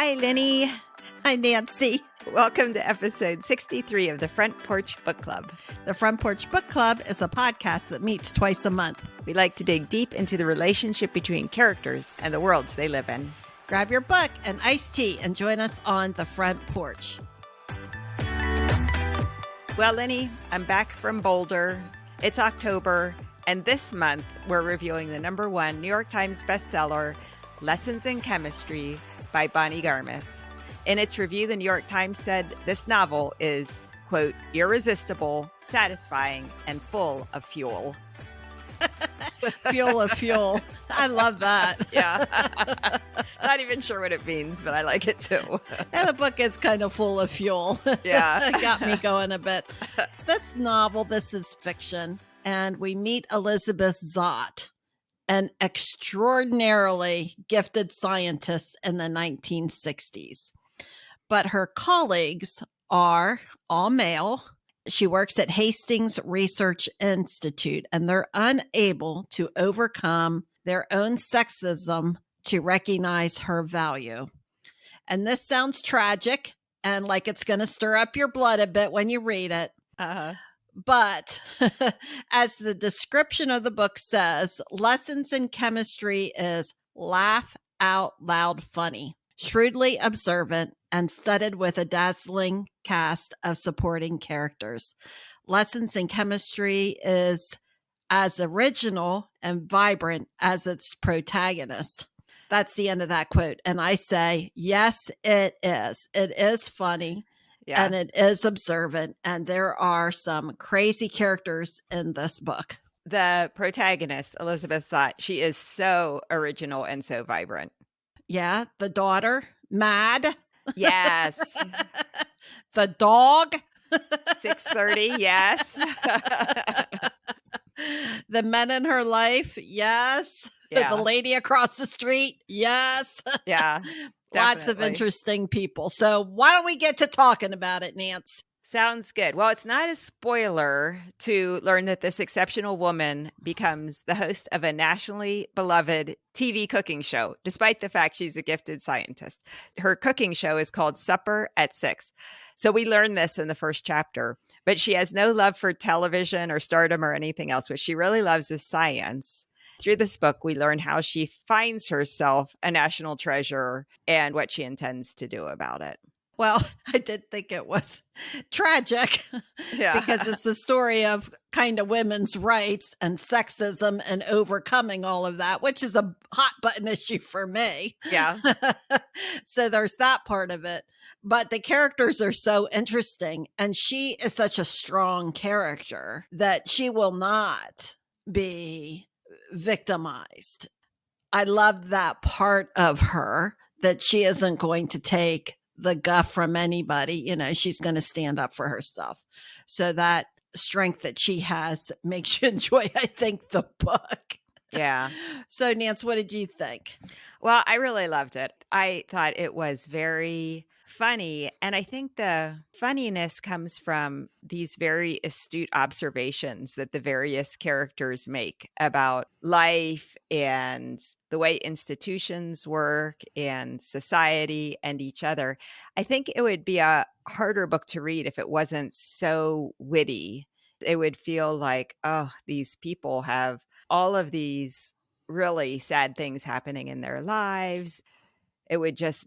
Hi, Lenny. Hi, Nancy. Welcome to episode 63 of the Front Porch Book Club. The Front Porch Book Club is a podcast that meets twice a month. We like to dig deep into the relationship between characters and the worlds they live in. Grab your book and iced tea and join us on the front porch. Well, Lenny, I'm back from Boulder. It's October, and this month we're reviewing the #1 New York Times bestseller, Lessons in Chemistry by Bonnie Garmus. In its review, the New York Times said this novel is, quote, irresistible, satisfying, and full of fuel. Fuel of fuel. I love that. Yeah. Not even sure what it means, but I like it too. And the book is kind of full of fuel. Yeah. It got me going a bit. This novel, this is fiction. And we meet Elizabeth Zott, an extraordinarily gifted scientist in the 1960s. But her colleagues are all male. She works at Hastings Research Institute, and they're unable to overcome their own sexism to recognize her value. And this sounds tragic and like it's going to stir up your blood a bit when you read it. But as the description of the book says, Lessons in Chemistry is laugh out loud funny, shrewdly observant, and studded with a dazzling cast of supporting characters. Lessons in Chemistry is as original and vibrant as its protagonist. That's the end of that quote. And I say, yes, it is. It is funny. Yeah. And it is observant. And there are some crazy characters in this book. The protagonist, Elizabeth Zott, she is so original and so vibrant. Yeah. The daughter, Mad. Yes. The dog. 6:30. Yes. The men in her life. Yes. Yeah. The lady across the street. Yes. Yeah. Lots of interesting people. So why don't we get to talking about it, Nance? Sounds good. Well, it's not a spoiler to learn that this exceptional woman becomes the host of a nationally beloved TV cooking show, despite the fact she's a gifted scientist. Her cooking show is called Supper at 6. So we learn this in the first chapter, but she has no love for television or stardom or anything else. What she really loves is science. Through this book, we learn how she finds herself a national treasure and what she intends to do about it. Well, I did think it was tragic because it's the story of kind of women's rights and sexism and overcoming all of that, which is a hot button issue for me. Yeah. So there's that part of it. But the characters are so interesting. And she is such a strong character that she will not be victimized. I love that part of her, that she isn't going to take the guff from anybody. You know, she's going to stand up for herself. So that strength that she has makes you enjoy, I think, the book. Yeah. So, Nance, what did you think? Well, I really loved it. I thought it was very funny. And I think the funniness comes from these very astute observations that the various characters make about life and the way institutions work and society and each other. I think it would be a harder book to read if it wasn't so witty. It would feel like, oh, these people have all of these really sad things happening in their lives. It would just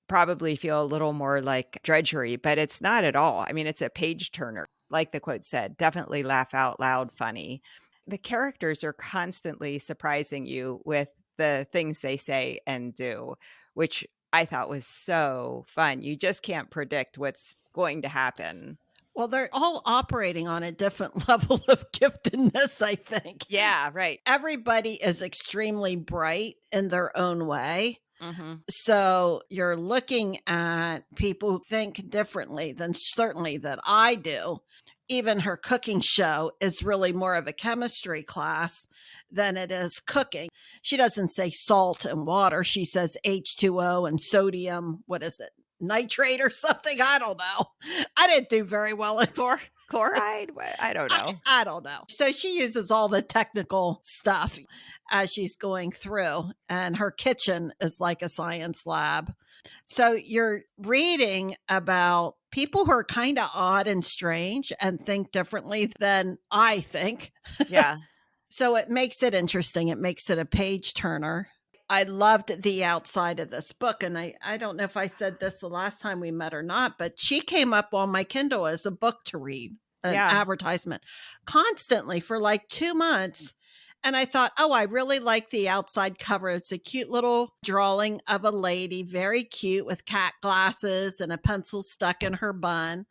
probably feel a little more like drudgery, but it's not at all. I mean, it's a page turner. Like the quote said, definitely laugh out loud funny. The characters are constantly surprising you with the things they say and do, which I thought was so fun. You just can't predict what's going to happen. Well, they're all operating on a different level of giftedness, I think. Yeah, right. Everybody is extremely bright in their own way. Mm-hmm. So you're looking at people who think differently than certainly that I do. Even her cooking show is really more of a chemistry class than it is cooking. She doesn't say salt and water. She says H2O and sodium. What is it? Nitrate or something? I don't know. I didn't do very well at Chloride? I don't know. I don't know. So she uses all the technical stuff as she's going through, and her kitchen is like a science lab. So you're reading about people who are kind of odd and strange and think differently than I think. Yeah. So it makes it interesting. It makes it a page turner. I loved the outside of this book. And I don't know if I said this the last time we met or not, but she came up on my Kindle as a book to read, an Yeah. advertisement constantly for like 2 months. And I thought, oh, I really like the outside cover. It's a cute little drawing of a lady, very cute with cat glasses and a pencil stuck in her bun.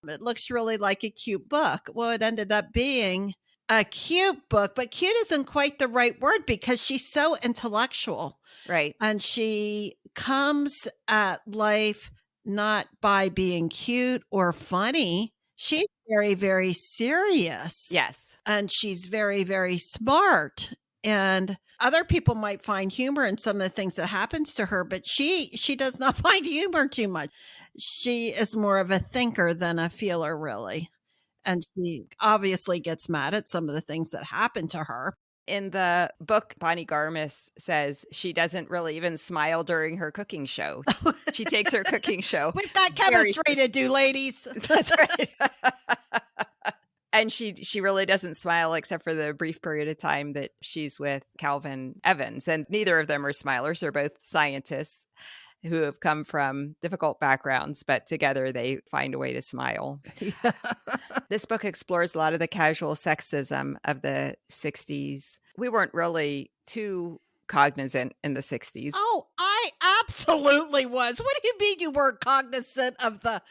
It looks really like a cute book. Well, it ended up being a cute book, but cute isn't quite the right word because she's so intellectual Right. and she comes at life not by being cute or funny. She's very, very serious. Yes. And she's very, very smart. And other people might find humor in some of the things that happens to her, but she does not find humor too much. She is more of a thinker than a feeler, really. And she obviously gets mad at some of the things that happen to her. In the book, Bonnie Garmis says she doesn't really even smile during her cooking show. She takes her cooking show. We've got very chemistry to do, ladies. That's right. And she really doesn't smile except for the brief period of time that she's with Calvin Evans. And neither of them are smilers. They're both scientists who have come from difficult backgrounds, but together they find a way to smile. This book explores a lot of the casual sexism of the 60s. We weren't really too cognizant in the 60s. Oh, I absolutely was. What do you mean you weren't cognizant of the...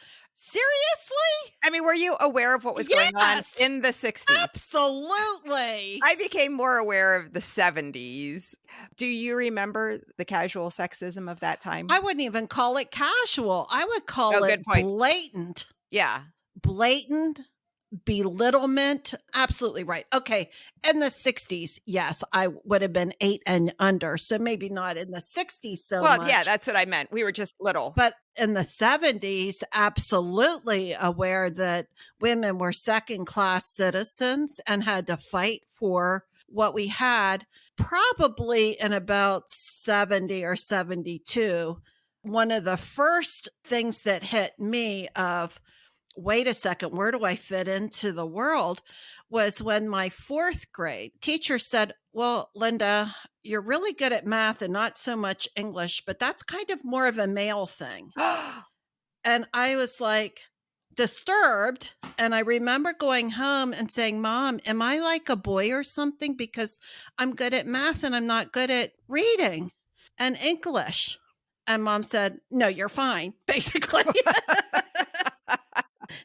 Seriously? I mean, were you aware of what was going on Yes. in the 60s? Absolutely. I became more aware of the 70s. Do you remember the casual sexism of that time? I wouldn't even call it casual. I would call it good point. blatant. Yeah. Blatant belittlement. Absolutely right. Okay. In the 60s, yes, I would have been 8 and under. So maybe not in the 60s so Well, much. yeah, that's what I meant. We were just little. But in the 70s, absolutely aware that women were second class citizens and had to fight for what we had. Probably in about 70 or 72, one of the first things that hit me of, wait a second, where do I fit into the world, was when my 4th grade teacher said, well, Linda, you're really good at math and not so much English, but that's kind of more of a male thing. And I was like disturbed. And I remember going home and saying, Mom, am I like a boy or something? Because I'm good at math and I'm not good at reading and English. And Mom said, no, you're fine, basically.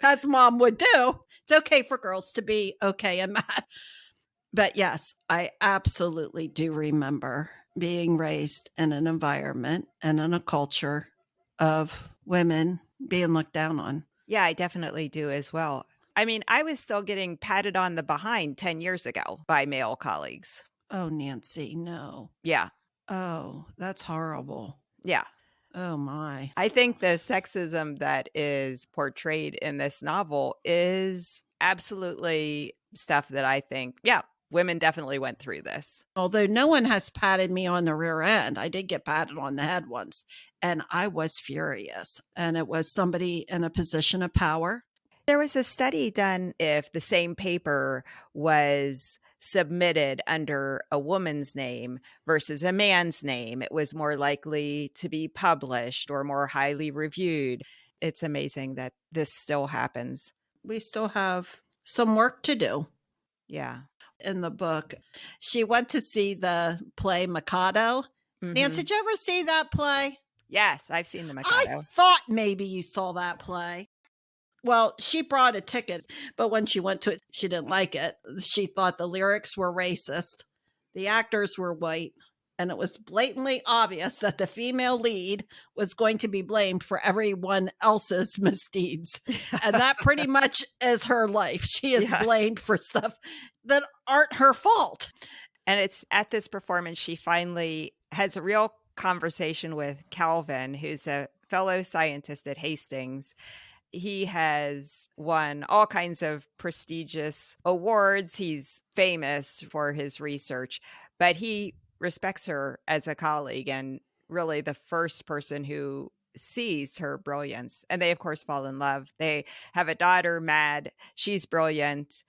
As Mom would do. It's okay for girls to be okay in math. But yes, I absolutely do remember being raised in an environment and in a culture of women being looked down on. Yeah, I definitely do as well. I mean, I was still getting patted on the behind 10 years ago by male colleagues. Oh, Nancy, no. Yeah. Oh, that's horrible. Yeah. Oh, my. I think the sexism that is portrayed in this novel is absolutely stuff that I think, yeah, women definitely went through this. Although no one has patted me on the rear end, I did get patted on the head once, and I was furious. And it was somebody in a position of power. There was a study done if the same paper was submitted under a woman's name versus a man's name, it was more likely to be published or more highly reviewed. It's amazing that this still happens. We still have some work to do. Yeah. In the book, she went to see the play Mikado. Nancy, did you ever see that play? Yes, I've seen the Mikado. I thought maybe you saw that play. Well, she brought a ticket, but when she went to it, she didn't like it. She thought the lyrics were racist. The actors were white, and it was blatantly obvious that the female lead was going to be blamed for everyone else's misdeeds. And that pretty much is her life. She is blamed for stuff that aren't her fault. And it's at this performance, she finally has a real conversation with Calvin, who's a fellow scientist at Hastings. he has won all kinds of prestigious awards. He's famous for his research, but he respects her as a colleague and really the first person who sees her brilliance. And they, of course, fall in love. They have a daughter, Mad. She's brilliant.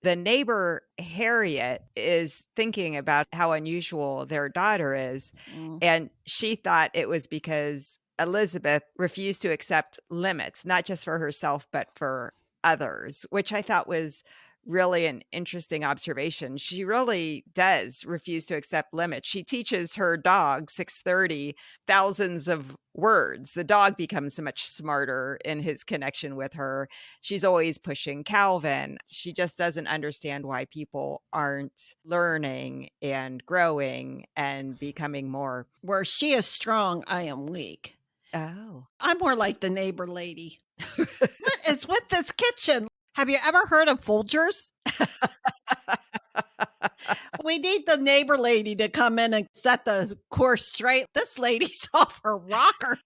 The neighbor, Harriet, is thinking about how unusual their daughter is. Mm. And she thought it was because Elizabeth refused to accept limits, not just for herself, but for others, which I thought was really an interesting observation. She really does refuse to accept limits. She teaches her dog, 630, thousands of words. The dog becomes so much smarter in his connection with her. She's always pushing Calvin. She just doesn't understand why people aren't learning and growing and becoming more. Where she is strong, I am weak. Oh. I'm more like the neighbor lady. What is with this kitchen? Have you ever heard of Folgers? We need the neighbor lady to come in and set the course straight. This lady's off her rocker.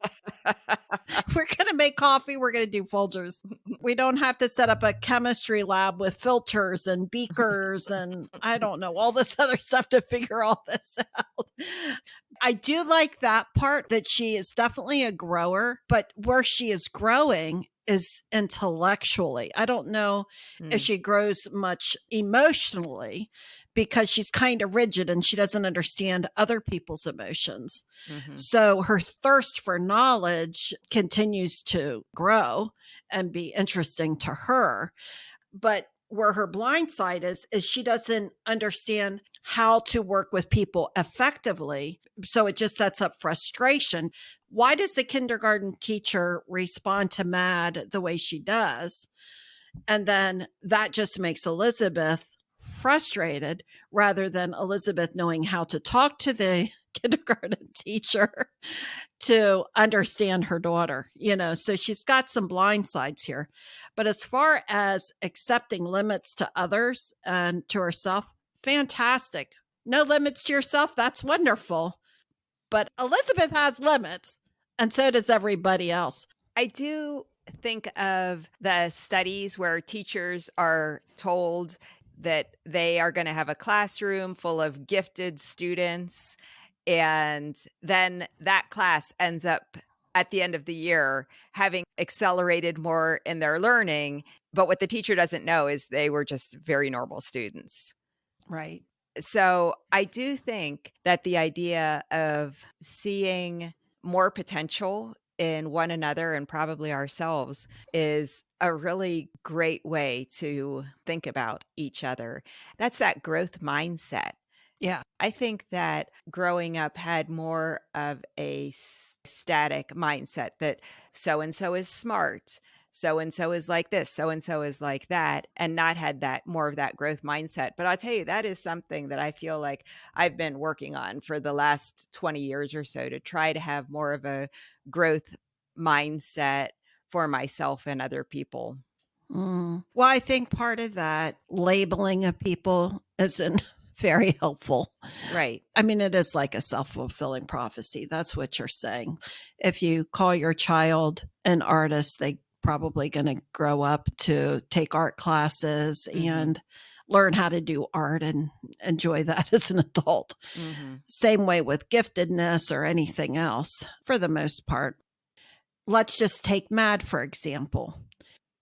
We're going to make coffee. We're going to do Folgers. We don't have to set up a chemistry lab with filters and beakers and I don't know, all this other stuff to figure all this out. I do like that part that she is definitely a grower, but where she is growing is intellectually. I don't know if she grows much emotionally because she's kind of rigid and she doesn't understand other people's emotions. So her thirst for knowledge continues to grow and be interesting to her. But where her blind side is she doesn't understand how to work with people effectively. So it just sets up frustration. Why does the kindergarten teacher respond to Mad the way she does? And then that just makes Elizabeth frustrated rather than Elizabeth knowing how to talk to the kindergarten teacher to understand her daughter, so she's got some blind sides here. But as far as accepting limits to others and to herself, fantastic. No limits to yourself. That's wonderful. But Elizabeth has limits, and so does everybody else. I do think of the studies where teachers are told that they are going to have a classroom full of gifted students, and then that class ends up at the end of the year having accelerated more in their learning. But what the teacher doesn't know is they were just very normal students. Right. So I do think that the idea of seeing more potential in one another and probably ourselves is a really great way to think about each other. That's that growth mindset. Yeah. I think that growing up had more of a static mindset that so and so is smart, so and so is like this, so and so is like that, and not had that more of that growth mindset. But I'll tell you, that is something that I feel like I've been working on for the last 20 years or so to try to have more of a growth mindset for myself and other people. Well, I think part of that labeling of people isn't very helpful. Right. I mean, it is like a self-fulfilling prophecy. That's what you're saying. If you call your child an artist, they probably going to grow up to take art classes and learn how to do art and enjoy that as an adult. Same way with giftedness or anything else, for the most part. Let's just take Mad, for example.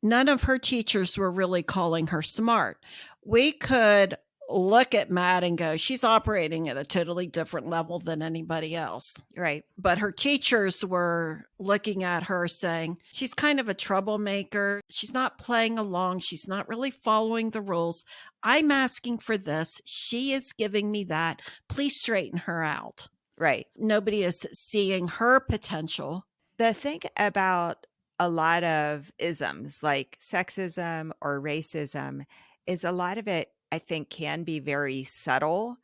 None of her teachers were really calling her smart. We could look at Mad and go, she's operating at a totally different level than anybody else. Right. But her teachers were looking at her saying, she's kind of a troublemaker. She's not playing along. She's not really following the rules. I'm asking for this. She is giving me that. Please straighten her out. Right. Nobody is seeing her potential. The thing about a lot of isms like sexism or racism is a lot of it, I think, can be very subtle.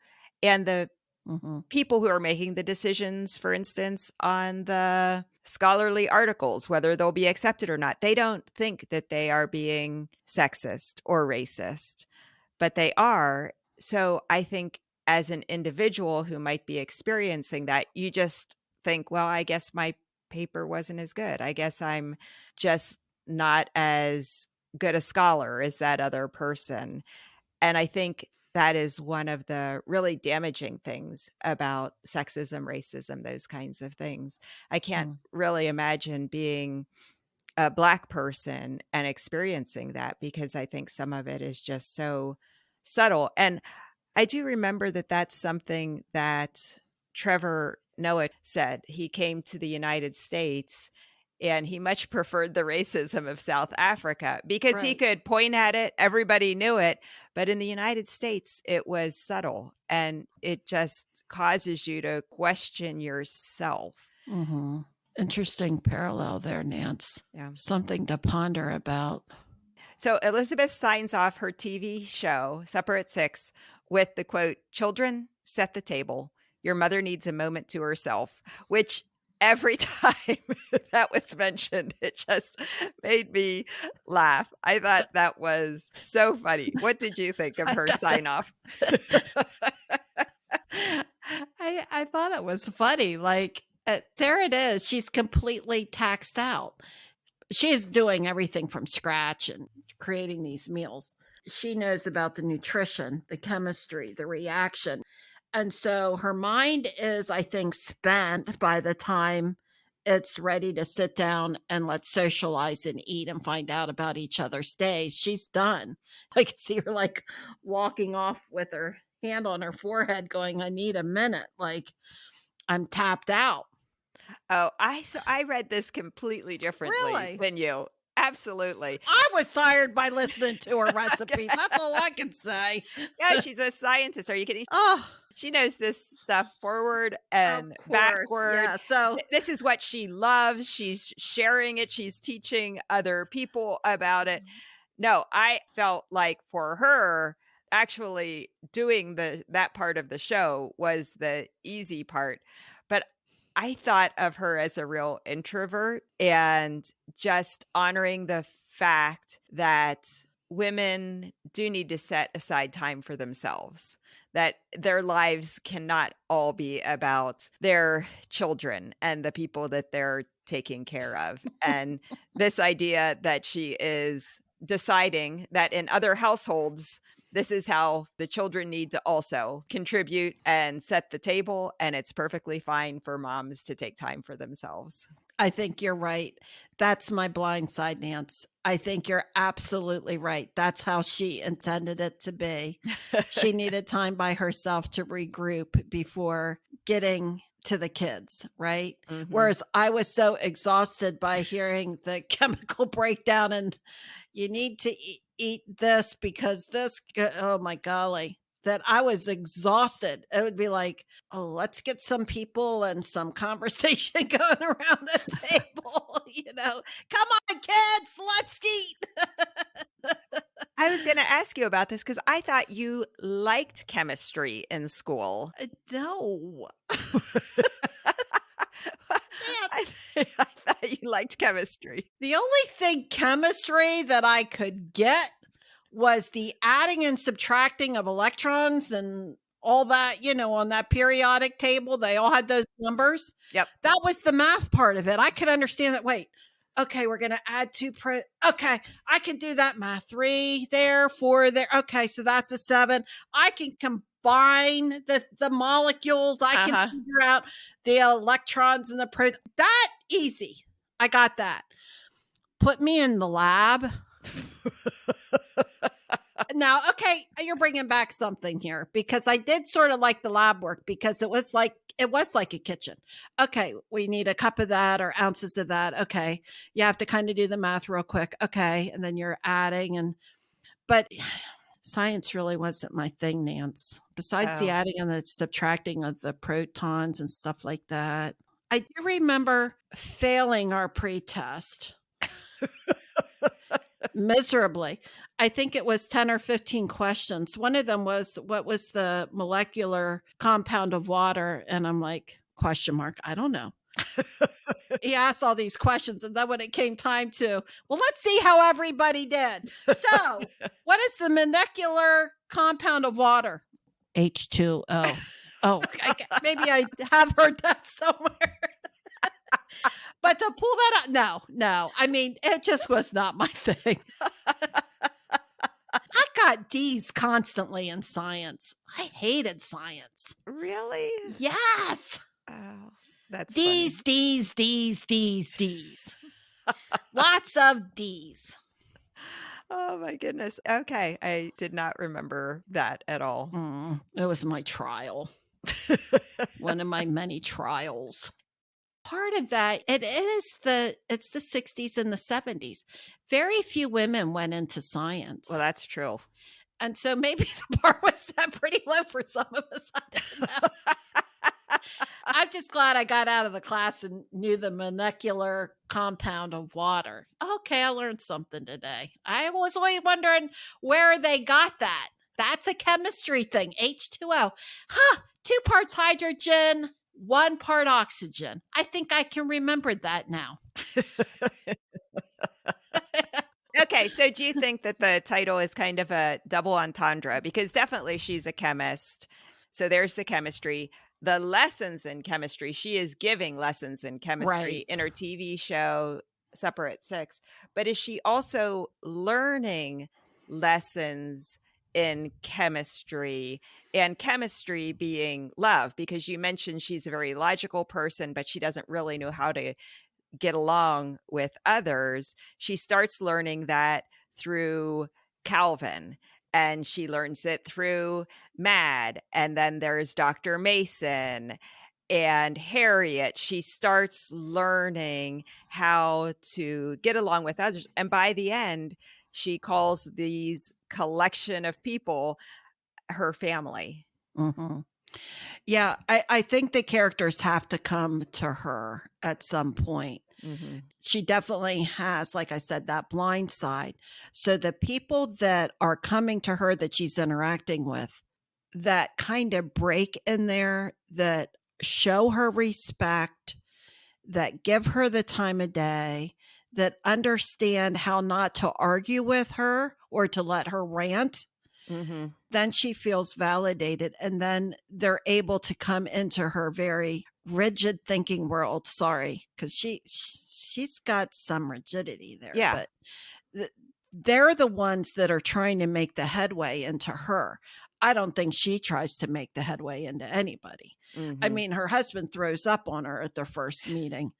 And the people who are making the decisions, for instance, on the scholarly articles, whether they'll be accepted or not, they don't think that they are being sexist or racist, but they are. So I think as an individual who might be experiencing that, you just think, well, I guess my paper wasn't as good. I guess I'm just not as good a scholar as that other person. And I think that is one of the really damaging things about sexism, racism, those kinds of things. I can't Mm. really imagine being a Black person and experiencing that, because I think some of it is just so subtle. And I do remember that that's something that Trevor Noah said. He came to the United States and he much preferred the racism of South Africa because he Right. could point at it, everybody knew it. But in the United States, it was subtle and it just causes you to question yourself. Mm-hmm. Interesting parallel there, Nance. Yeah. Something to ponder about. So Elizabeth signs off her TV show, Supper at 6, with the quote, "Children, set the table. Your mother needs a moment to herself," which every time that was mentioned, it just made me laugh. I thought that was so funny. What did you think of her sign off? I thought it was funny. Like, there it is. She's completely taxed out. She's doing everything from scratch and creating these meals. She knows about the nutrition, the chemistry, the reaction. And so her mind is, I think, spent by the time it's ready to sit down and let's socialize and eat and find out about each other's days. She's done. I can see her like walking off with her hand on her forehead going, I need a minute. Like, I'm tapped out. Oh, I read this completely differently Really? than you. Absolutely. I was tired by listening to her recipes. That's all I can say. Yeah, she's a scientist. Are you kidding? Oh, She knows this stuff forward of and course. backward. Yeah. So This is what she loves. She's sharing it. She's teaching other people about it. No, I felt like for her, actually doing that part of the show was the easy part. But I thought of her as a real introvert and just honoring the fact that women do need to set aside time for themselves, that their lives cannot all be about their children and the people that they're taking care of. And this idea that she is deciding that in other households, this is how the children need to also contribute and set the table. And it's perfectly fine for moms to take time for themselves. I think you're right. That's my blind side, Nance. I think you're absolutely right. That's how she intended it to be. She needed time by herself to regroup before getting to the kids, right? Mhm. Whereas I was so exhausted by hearing the chemical breakdown and you need to eat this because this, oh my golly, that I was exhausted. It would be like, oh, let's get some people and some conversation going around the table. Come on, kids, let's eat. I was going to ask you about this because I thought you liked chemistry in school. No. I thought you liked chemistry. The only thing chemistry that I could get was the adding and subtracting of electrons and all that, on that periodic table. They all had those numbers. Yep. That was the math part of it. I could understand that. Wait, okay, we're going to add okay, I can do that math. 3 there, 4 there. Okay, so that's a 7. I can combine the molecules. I can figure out the electrons and the proton. That easy. I got that. Put me in the lab. Now, okay, you're bringing back something here because I did sort of like the lab work because it was like a kitchen. Okay, we need a cup of that or ounces of that. Okay, you have to kind of do the math real quick. Okay, and then you're adding but science really wasn't my thing, Nance. Besides the adding and the subtracting of the protons and stuff like that. I do remember failing our pre-test. Miserably. I think it was 10 or 15 questions. One of them was, what was the molecular compound of water? And I'm like, question mark, I don't know. He asked all these questions. And then when it came time to, well, let's see how everybody did. So what is the molecular compound of water? H2O. Oh, maybe I have heard that somewhere. But to pull that out, no. I mean, it just was not my thing. I got D's constantly in science. I hated science. Really? Yes. Oh, that's funny. D's, D's, D's, D's, D's. Lots of D's. Oh my goodness. Okay, I did not remember that at all. It was my trial. One of my many trials. Part of that, it's the 60s and the 70s. Very few women went into science. Well, that's true. And so maybe the bar was set pretty low for some of us. I don't know. I'm just glad I got out of the class and knew the molecular compound of water. Okay, I learned something today. I was always wondering where they got that. That's a chemistry thing. H2O. 2 parts hydrogen, 1 part oxygen. I think I can remember that now. Okay, so do you think that the title is kind of a double entendre? Because definitely she's a chemist. So there's the chemistry. The lessons in chemistry, she is giving lessons in chemistry Right. in her TV show, Supper at 6. But is she also learning lessons in chemistry, and chemistry being love? Because you mentioned she's a very logical person, but she doesn't really know how to get along with others. She starts learning that through Calvin, and she learns it through Mad. And then there's Dr. Mason and Harriet. She starts learning how to get along with others. And by the end, she calls these collection of people her family. Mm-hmm. Yeah, I think the characters have to come to her at some point. Mm-hmm. She definitely has, like I said, that blind side. So the people that are coming to her that she's interacting with, that kind of break in there, that show her respect, that give her the time of day, that understand how not to argue with her or to let her rant, Mm-hmm. then she feels validated. And then they're able to come into her very rigid thinking world. Sorry, because she's got some rigidity there. Yeah. But they're the ones that are trying to make the headway into her. I don't think she tries to make the headway into anybody. Mm-hmm. I mean, her husband throws up on her at their first meeting.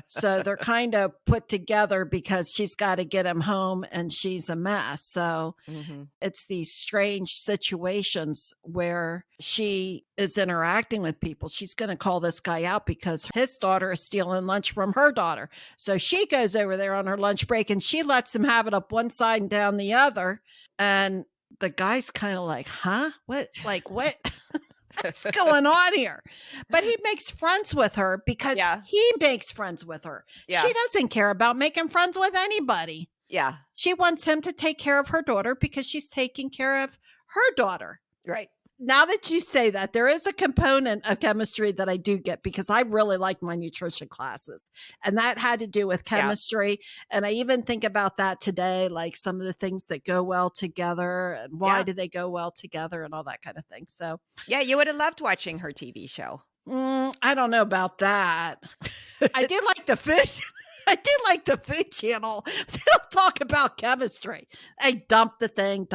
So they're kind of put together because she's got to get him home and she's a mess. So Mm-hmm. it's these strange situations where she is interacting with people. She's going to call this guy out because his daughter is stealing lunch from her daughter. So she goes over there on her lunch break and she lets him have it up one side and down the other. And the guy's kind of like, huh? What? Like, what? What's going on here? But he makes friends with her because he makes friends with her. Yeah. She doesn't care about making friends with anybody. Yeah. She wants him to take care of her daughter because she's taking care of her daughter. Right. Now that you say that, there is a component of chemistry that I do get because I really like my nutrition classes. And that had to do with chemistry. Yeah. And I even think about that today, like some of the things that go well together and why do they go well together and all that kind of thing. So, yeah, you would have loved watching her TV show. I don't know about that. I do like the food. I did like the Food Channel. They'll talk about chemistry. They dump the thing.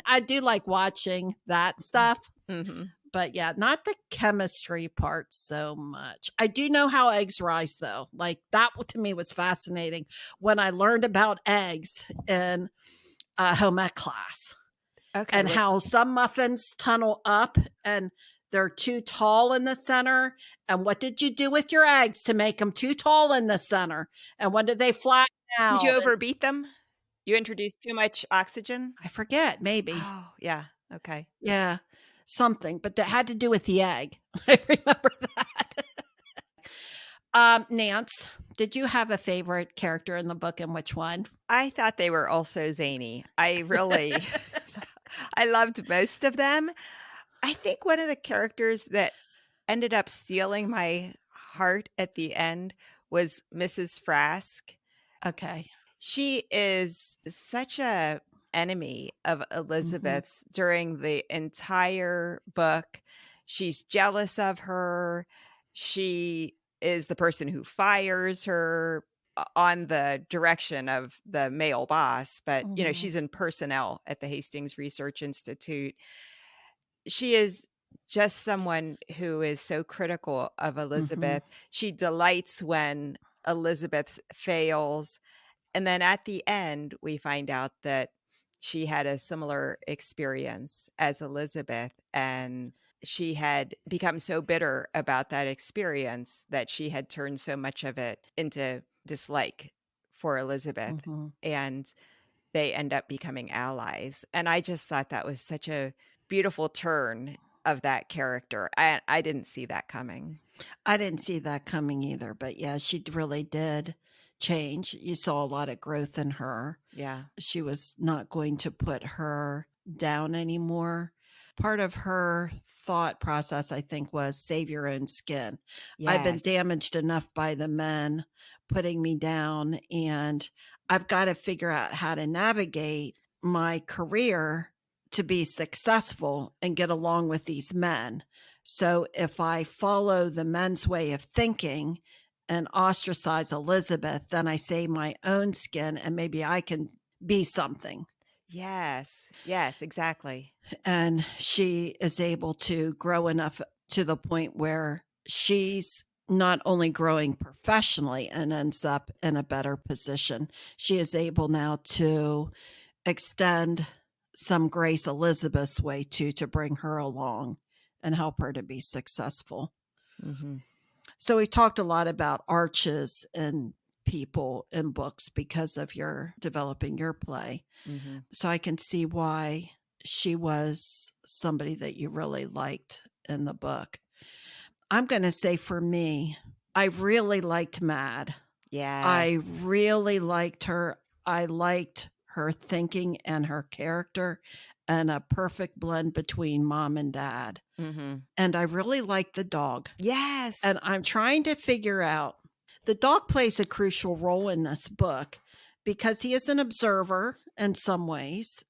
I do like watching that stuff. Mm-hmm. But yeah, not the chemistry part so much. I do know how eggs rise, though. Like that to me was fascinating when I learned about eggs in a home ec class. Okay, and how some muffins tunnel up and they're too tall in the center. And what did you do with your eggs to make them too tall in the center? And when did they flatten out? Did you overbeat them? You introduced too much oxygen? I forget, maybe. Oh, yeah. Okay. Yeah, something. But that had to do with the egg. I remember that. Nance, did you have a favorite character in the book and which one? I thought they were also zany. I really, I loved most of them. I think one of the characters that ended up stealing my heart at the end was Mrs. Frask. Okay. She is such a enemy of Elizabeth's during the entire book. She's jealous of her. She is the person who fires her on the direction of the male boss, but, Mhm. she's in personnel at the Hastings Research Institute. She is just someone who is so critical of Mhm. Elizabeth. She delights when Elizabeth fails, and then at the end, we find out that she had a similar experience as Elizabeth, and she had become so bitter about that experience that she had turned so much of it into dislike for Elizabeth, Mhm. and they end up becoming allies. And I just thought that was such a beautiful turn of that character. I didn't see that coming. I didn't see that coming either, but yeah, really did change. You saw a lot of growth in her. Yeah. She was not going to put her down anymore. Part of her thought process, I think, was save your own skin. I've been Yes. damaged enough by the men putting me down, and I've got to figure out how to navigate my career to be successful and get along with these men. So if I follow the men's way of thinking and ostracize Elizabeth, then I save my own skin and maybe I can be something. Yes. Yes, exactly. And she is able to grow enough to the point where she's not only growing professionally and ends up in a better position, she is able now to extend some grace Elizabeth's way too, to bring her along and help her to be successful. Mhm. So we talked a lot about arches and people in books because of your developing your play. Mhm. So I can see why she was somebody that you really liked in the book. I'm going to say for me, I really liked Mad. Yes. I really liked her. I liked her thinking and her character, and a perfect blend between mom and dad. Mhm. And I really liked the dog. And Yes. I'm trying to figure out, the dog plays a crucial role in this book because he is an observer in some ways,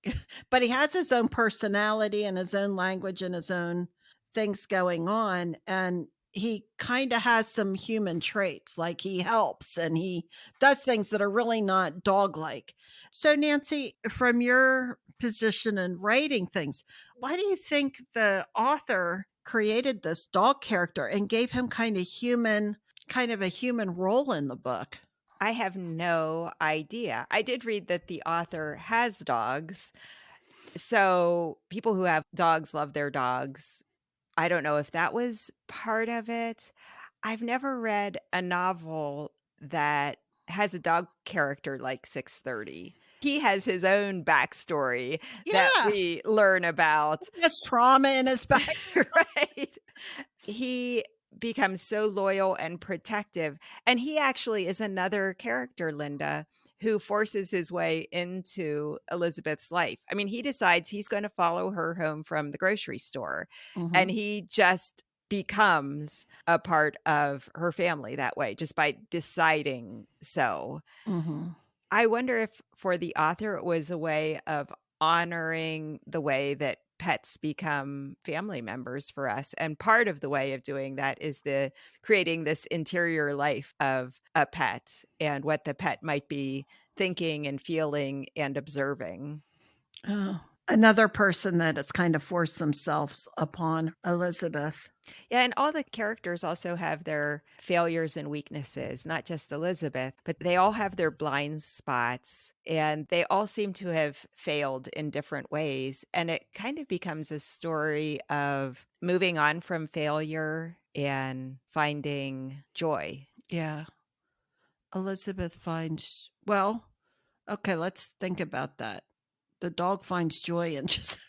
but he has his own personality and his own language and his own things going on. And he kind of has some human traits, like he helps and he does things that are really not dog like. So, Nancy, from your position in writing things, why do you think the author created this dog character and gave him kind of a human role in the book? I have no idea. I did read that the author has dogs, so people who have dogs love their dogs. I don't know if that was part of it. I've never read a novel that has a dog character like 630. He has his own backstory that Yeah, we learn about. he has trauma in his back. Right? He becomes so loyal and protective, and he actually is another character, Linda, who forces his way into Elizabeth's life. I mean, he decides he's gonna follow her home from the grocery store, and Mhm, he just becomes a part of her family that way, just by deciding so. mhm. I wonder if for the author, it was a way of honoring the way that pets become family members for us, and part of the way of doing that is the creating this interior life of a pet and what the pet might be thinking and feeling and observing. Oh, another person that has kind of forced themselves upon Elizabeth. Yeah, and all the characters also have their failures and weaknesses, not just Elizabeth, but they all have their blind spots and they all seem to have failed in different ways. And it kind of becomes a story of moving on from failure and finding joy. Yeah, okay, let's think about that. The dog finds joy in just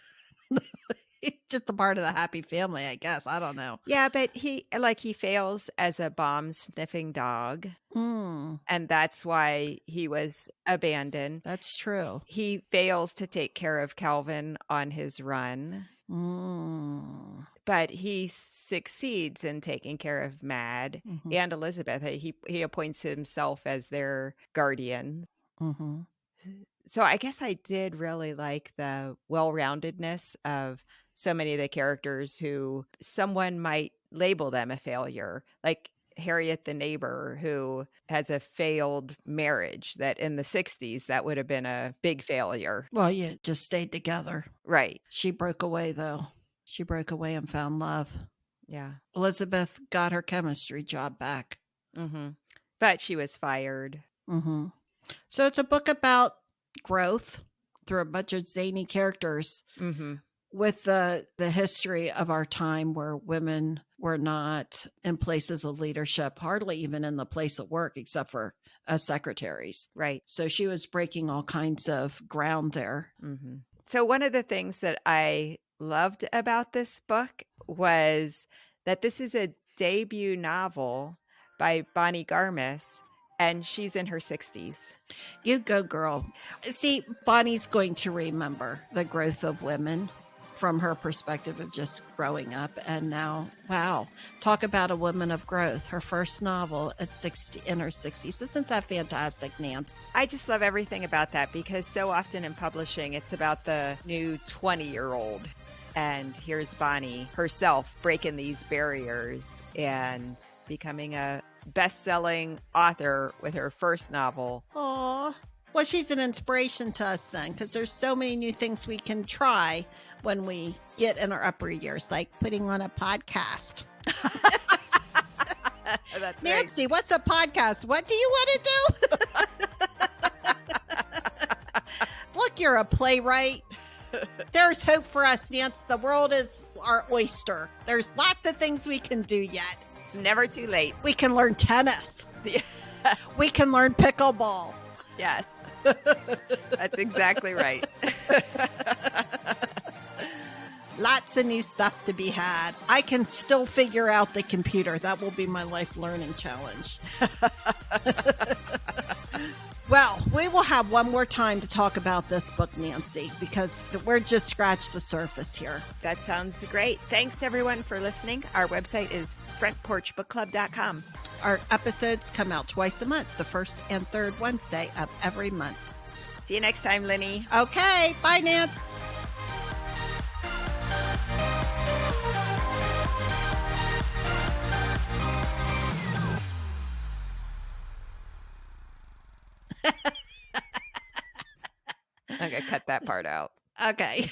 it's just a part of the happy family, I guess. I don't know. Yeah, but he fails as a bomb sniffing dog, Mm, and that's why he was abandoned. that's true. He fails to take care of Calvin on his run, Mm, but he succeeds in taking care of Mad mhm, and Elizabeth. He appoints himself as their guardian. mhm. So I guess I did really like the well-roundedness of so many of the characters who someone might label them a failure. Like Harriet the neighbor who has a failed marriage, that in the 60s, that would have been a big failure. Well, you just stayed together. Right. She broke away, though. She broke away and found love. Yeah. Elizabeth got her chemistry job back. Mm-hmm. But she was fired. Mm-hmm. So it's a book about growth through a bunch of zany characters. Mm-hmm. With the history of our time where women were not in places of leadership, hardly even in the place of work, except for as secretaries. Right. So she was breaking all kinds of ground there. Mm-hmm. So one of the things that I loved about this book was that this is a debut novel by Bonnie Garmis, and she's in her 60s. You go, girl. See, Bonnie's going to remember the growth of women from her perspective of just growing up. And now, wow, talk about a woman of growth. Her first novel at 60, in her 60s. Isn't that fantastic, Nance? I just love everything about that, because so often in publishing, it's about the new 20-year-old. And here's Bonnie herself breaking these barriers and becoming a best-selling author with her first novel. Aw. Well, she's an inspiration to us then, because there's so many new things we can try when we get in our upper years, like putting on a podcast. That's Nancy, what's a podcast? What do you want to do? Look, you're a playwright. There's hope for us, Nance. The world is our oyster. There's lots of things we can do yet. It's never too late. We can learn tennis. We can learn pickleball. Yes. That's exactly right. Lots of new stuff to be had. I can still figure out the computer. That will be my life learning challenge. Well, we will have one more time to talk about this book, Nancy, because we're just scratched the surface here. That sounds great. Thanks, everyone, for listening. Our website is frontporchbookclub.com. Our episodes come out twice a month, the first and third Wednesday of every month. See you next time, Lenny. Okay. Bye, Nance. I'm going to cut that part out. Okay.